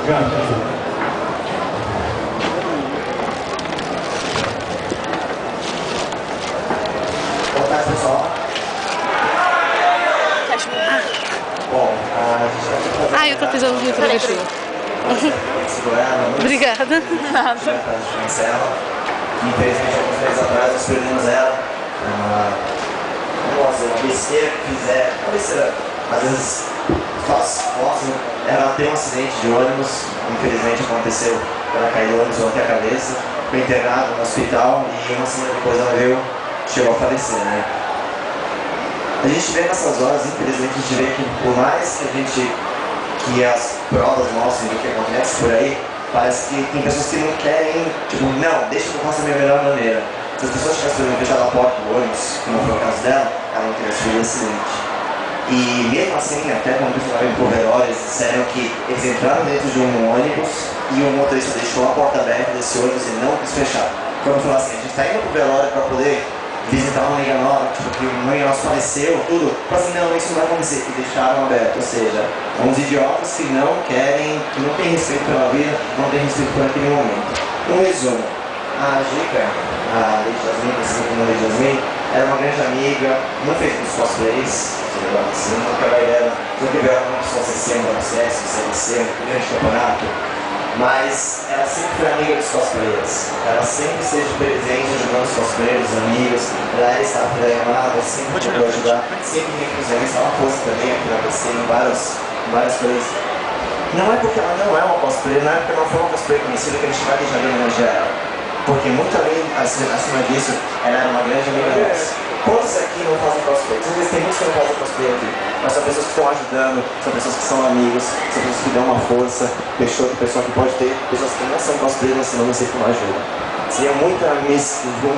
Obrigado. Boa tarde, pessoal. Bom, a gente está aqui para fazer... Ah, eu tô pisando no introvertido. Obrigada. Nada. Infelizmente, alguns meses atrás, nós perdemos ela. Nossa, uma besteira que fizeram. Uma besteira. Às vezes, ela tem um acidente de ônibus. Infelizmente, aconteceu. Ela caiu do ônibus, até a cabeça. Foi internada no hospital e uma semana depois ela chegou a falecer, né? A gente vê nessas horas, infelizmente, a gente vê que por mais que as provas mostrem do que acontece por aí, parece que tem pessoas que não querem, tipo, não, deixa que eu faça a minha melhor maneira. Se as pessoas tivessem, por exemplo, fechado a porta do ônibus, como foi o caso dela, ela não teria sofrido acidente. E mesmo assim, até quando eles falaram em coverol, eles disseram que eles entraram dentro de um ônibus e o motorista deixou a porta aberta desse ônibus e não quis fechar. Quando falou assim, a gente está indo pro velório para poder visitar uma amiga nova, tipo, que uma amiga nossa faleceu, tudo. Falei assim, não, isso não vai acontecer. E deixaram aberto, ou seja, uns idiotas que não querem, que não têm respeito pela vida, não têm respeito por aquele momento. Um resumo, a Gica, a Lady Jasmine, assim como a Lady Jasmine, era uma grande amiga, não fez muitos cosplays, assim, nunca vai dela, nunca veio ela muito só CC, no acesso, CLC, um grande campeonato. Mas ela sempre foi amiga dos cosplayers. Ela sempre esteve presente ajudando os cosplayers, os amigos. Ela era staff da Yamaha, sempre procurou ajudar. Sempre vinha com os eventos, ela fosse também aqui na PC, em várias coisas. Não é porque ela não é uma cosplayer, não é porque ela não foi uma cosplayer conhecida que a gente vai deixar de homenagear ela. Porque muito além, acima disso, ela era uma grande amiga nossa. Quantos aqui não fazem cosplay? Vocês tem muitos que não fazem cosplay aqui, mas são pessoas que estão ajudando, são pessoas que são amigos, são pessoas que dão uma força, pessoa que pode ter, pessoas que não são cosplayers, senão não sei como ajuda. Seria muita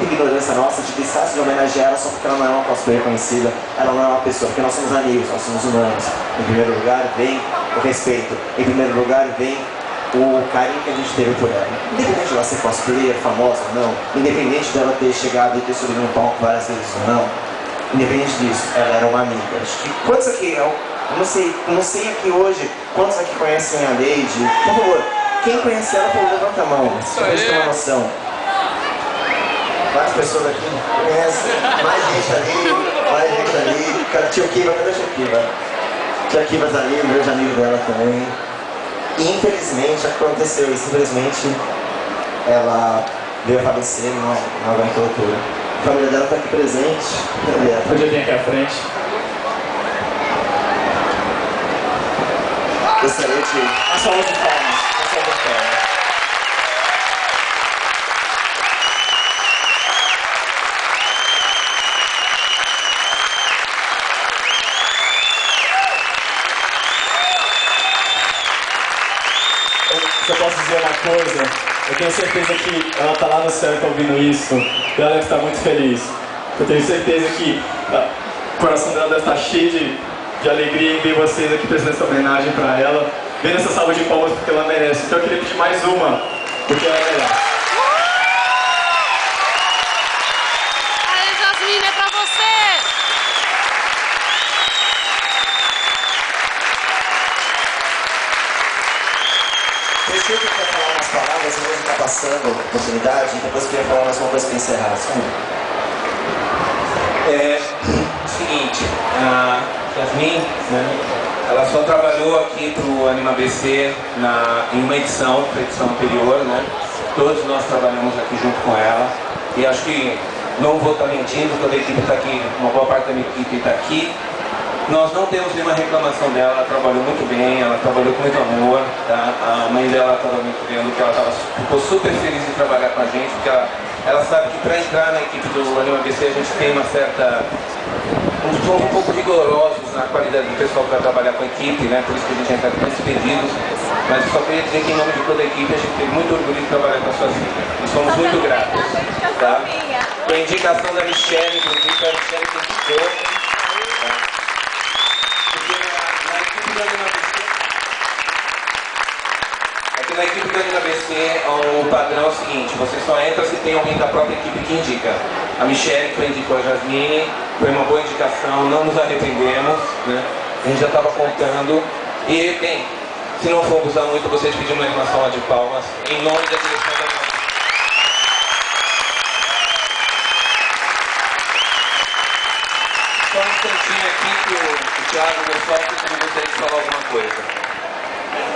ignorância nossa de deixar de homenagear ela só porque ela não é uma cosplayer conhecida, ela não é uma pessoa, porque nós somos amigos, nós somos humanos. Em primeiro lugar vem o respeito, em primeiro lugar vem o carinho que a gente teve por ela. Independente de ela ser cosplayer, famosa ou não, independente dela ter chegado e ter subido no palco várias vezes ou não, independente disso, ela era uma amiga. Acho que quantos aqui, eu não sei aqui hoje, quantos aqui conhecem a Lady? Por favor, quem conhece ela, por favor, levanta a mão, pra gente ter uma noção. Várias pessoas aqui conhecem, mais gente ali, Tio Kiva, cadê o Tio Kiva? Tia Kiva tá ali, o grande amigo dela também. E infelizmente aconteceu isso, infelizmente ela veio a falecer, não aguentou a altura. A família dela está aqui presente. Podia vir aqui à frente. Gostaria de... Uma salva de palmas. Se eu posso dizer uma coisa, eu tenho certeza que ela está lá no céu e está ouvindo isso, e ela deve estar muito feliz. Eu tenho certeza que o coração dela deve estar cheio de alegria em ver vocês aqui prestando essa homenagem para ela, vendo essa salva de palmas porque ela merece. Então eu queria pedir mais uma, porque ela merece. Aí, Jasmine, é pra você! Eu queria falar umas palavras, eu vou estar passando a oportunidade e depois eu queria falar mais uma coisa para encerrar. Seguinte, a Jasmine, né, ela só trabalhou aqui para o AnimaBC em uma edição anterior, né? Todos nós trabalhamos aqui junto com ela e acho que não vou estar mentindo, toda a equipe está aqui, uma boa parte da minha equipe está aqui. Nós não temos nenhuma reclamação dela, ela trabalhou muito bem, ela trabalhou com muito amor, tá? A mãe dela estava me vendo que ela ficou super feliz de trabalhar com a gente, porque ela sabe que para entrar na equipe do AnimaBC a gente tem uma certa... um pouco rigorosos na qualidade do pessoal que vai trabalhar com a equipe, né? Por isso que a gente entra com esses pedidos. Mas eu só queria dizer que em nome de toda a equipe a gente teve muito orgulho de trabalhar com a sua filha. E somos muito gratos. Tá? Com a indicação da Michelle, inclusive, a Michelle que indicou. Aqui na equipe do AnimaBC o padrão é o seguinte, você só entra se tem alguém da própria equipe que indica. A Michelle que indicou a Jasmine, foi uma boa indicação, não nos arrependemos, né? A gente já estava contando. E, bem, Se não for abusar muito, eu gostaria de pedir mais uma salva de palmas em nome da direção da Anima. Só um instantinho aqui que o Thiago Gossotti também gostaria de falar alguma coisa.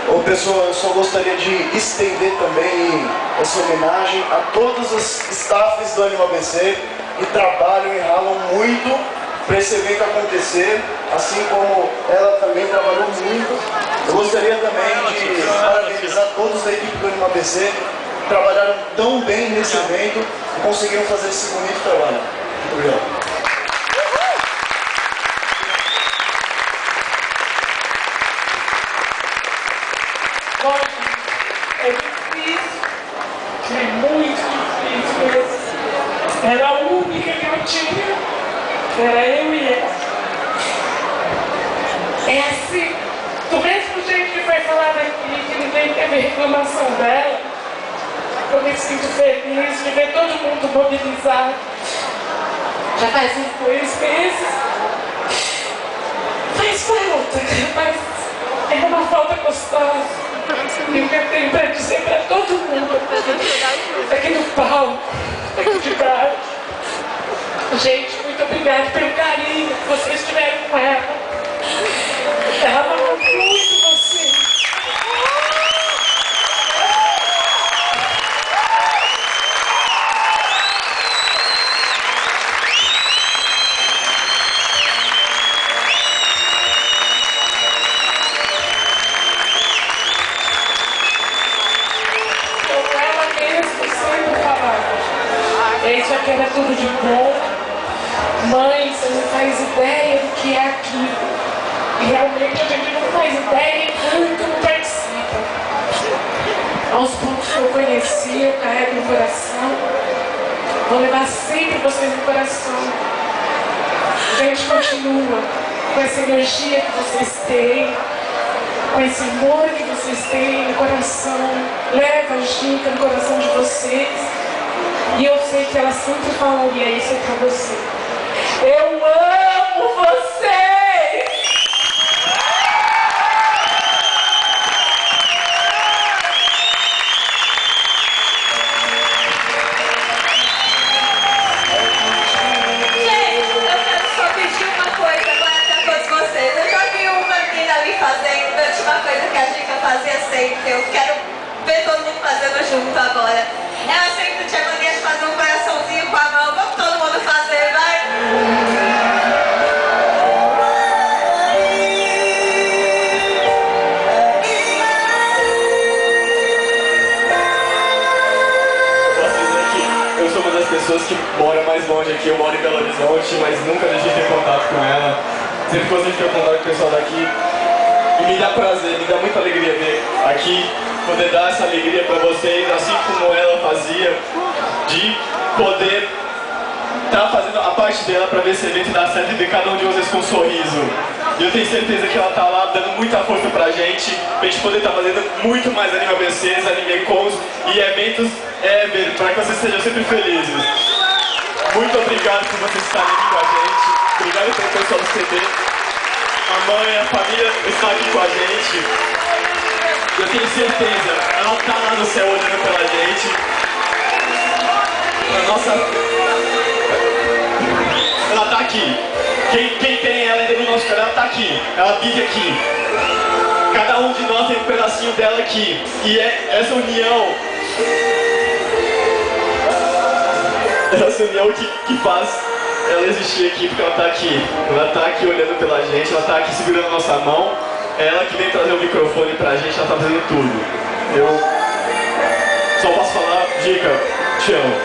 Ô pessoal, eu só gostaria de estender também essa homenagem a todos os staffs do Anima ABC que trabalham e ralam muito para esse evento acontecer, assim como ela também trabalhou muito. Eu gostaria também de parabenizar todos da equipe do Anima ABC que trabalharam tão bem nesse evento e conseguiram fazer esse bonito trabalho. Muito obrigado. Bom, é difícil, é muito difícil mesmo. Era a única que eu tinha, era eu e ela. É assim, do mesmo jeito que foi falado aqui, que ninguém teve reclamação dela, eu me sinto feliz de ver todo mundo mobilizado. Já faz uns 2 meses, faz falta, mas é uma falta gostosa. E o que eu tenho para dizer para todo mundo, aqui no palco, aqui de baixo, gente, muito obrigada pelo carinho que vocês tiveram com ela. Ela amou muito vocês. Isso aqui era tudo de bom. Mãe, você não faz ideia do que é aquilo. E realmente a gente não faz ideia enquanto não participa. Aos poucos que eu conheci, eu carrego no coração. Vou levar sempre vocês no coração. A gente continua com essa energia que vocês têm, com esse amor que vocês têm no coração. Leva a Gica no coração de vocês. E eu sei que ela sempre falaria isso pra você. Eu amo vocês! Gente, eu quero só pedir uma coisa agora pra todos vocês. Eu já vi uma menina ali fazendo, eu tinha uma coisa que a Gica fazia sempre. Eu quero ver todo mundo fazendo junto agora. Ela sempre tinha mania de fazer um coraçãozinho com a mão. Vamos todo mundo fazer, vai? Posso dizer que eu sou uma das pessoas que mora mais longe aqui. Eu moro em Belo Horizonte, mas nunca deixei de ter contato com ela. Sempre gostei de ter contato com o pessoal daqui. E me dá prazer, me dá muita alegria ver aqui, poder dar essa alegria para vocês, assim como ela fazia, de poder estar fazendo a parte dela para ver esse evento dar certo e ver cada um de vocês com um sorriso. E eu tenho certeza que ela tá lá dando muita força pra gente poder estar fazendo muito mais Anima BCs, Anime Cons e eventos ever, para que vocês sejam sempre felizes. Muito obrigado por vocês estarem aqui com a gente, obrigado pelo pessoal do CD. A mãe, a família está aqui com a gente. Eu tenho certeza, ela está lá no céu olhando pela gente. A nossa... Ela está aqui. Quem tem ela ainda no nosso canal, ela está aqui. Ela vive aqui. Cada um de nós tem um pedacinho dela aqui. E é essa união... Essa união que faz ela existir aqui, porque ela tá aqui. Ela tá aqui olhando pela gente, ela tá aqui segurando a nossa mão. É ela que vem trazer o microfone pra gente, ela tá fazendo tudo. Eu só posso falar, Gica, te amo.